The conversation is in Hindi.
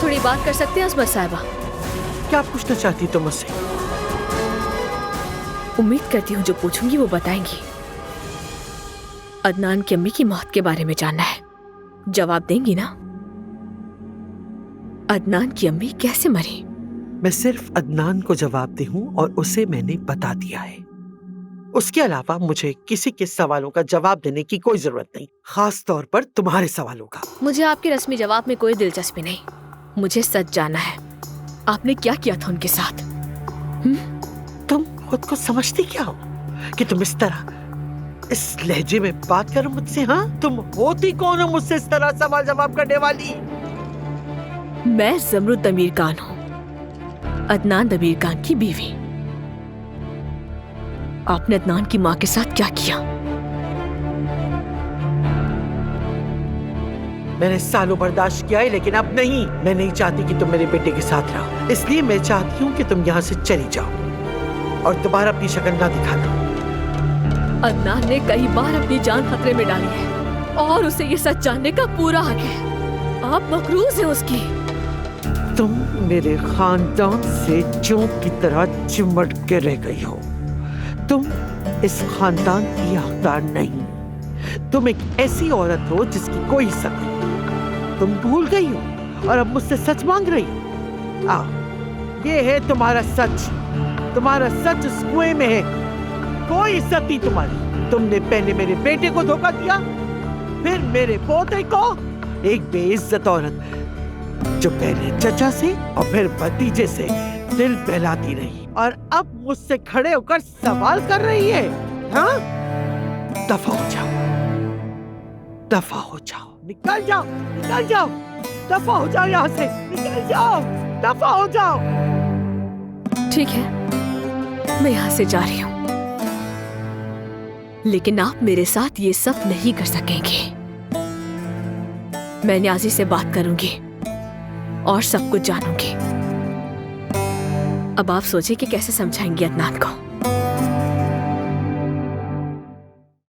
थोड़ी बात कर सकते हैं अजमत साहिबा? क्या पूछना चाहती तुम मुझसे? उम्मीद करती हूँ जो पूछूंगी वो बताएंगी। अदनान की अम्मी की मौत के बारे में जानना है, जवाब देंगी ना? अदनान की अम्मी कैसे मरी? मैं सिर्फ अदनान को जवाब दी हूँ और उसे मैंने बता दिया है। उसके अलावा मुझे किसी के सवालों का जवाब देने की कोई जरूरत नहीं, खास तौर पर तुम्हारे सवालों का। मुझे आपके रस्मी जवाब में कोई दिलचस्पी नहीं। मुझे सच जानना है, आपने क्या किया था उनके साथ? तुम खुद को समझती क्या हो कि तुम इस तरह, इस लहजे में बात करो मुझसे? हाँ, तुम होती कौन हो मुझसे इस तरह सवाल जवाब करने वाली? मैं जमरुद दमीर खान हूँ, अदनान दमीर खान की बीवी। आपने अदनान की माँ के साथ क्या किया? मैंने सालों बर्दाश्त किया है, लेकिन अब नहीं। मैं नहीं चाहती कि तुम मेरे बेटे के साथ रहो, इसलिए मैं चाहती हूँ कि तुम यहाँ से चली जाओ और दोबारा अपनी शक्ल ना दिखाना। अदनान ने कई बार अपनी जान खतरे में डाली है और उसे ये सच जानने का पूरा हक है। आप मकरूज हैं उसकी। तुम मेरे खानदान से जोंक की तरह चिमट के रह गई हो। तुम इस खानदान की हकदार नहीं। तुम एक ऐसी औरत हो जिसकी कोई इज्जत नहीं। तुम भूल गई हो और अब मुझसे सच मांग रही हो। आओ, ये है तुम्हारा सच। तुम्हारा सच उस कुएं में है। कोई इज्जत नहीं तुम्हारी। तुमने पहले मेरे बेटे को धोखा दिया, फिर मेरे पोते को। एक बेइज्जत औरत जो पहले चचा से और फिर भतीजे से दिल बहलाती रही और अब मुझसे खड़े होकर सवाल कर रही है। हाँ, दफा हो जाओ, दफा हो जाओ, निकल जाओ, निकल जाओ, दफा हो जाओ यहाँ से, निकल जाओ, दफा हो जाओ। ठीक है, मैं यहाँ से जा रही हूँ, लेकिन आप मेरे साथ ये सब नहीं कर सकेंगे। मैं न्याजी से बात करूंगी और सब कुछ जानूंगी। अब आप सोचिए कि कैसे समझाएंगे अदनान को।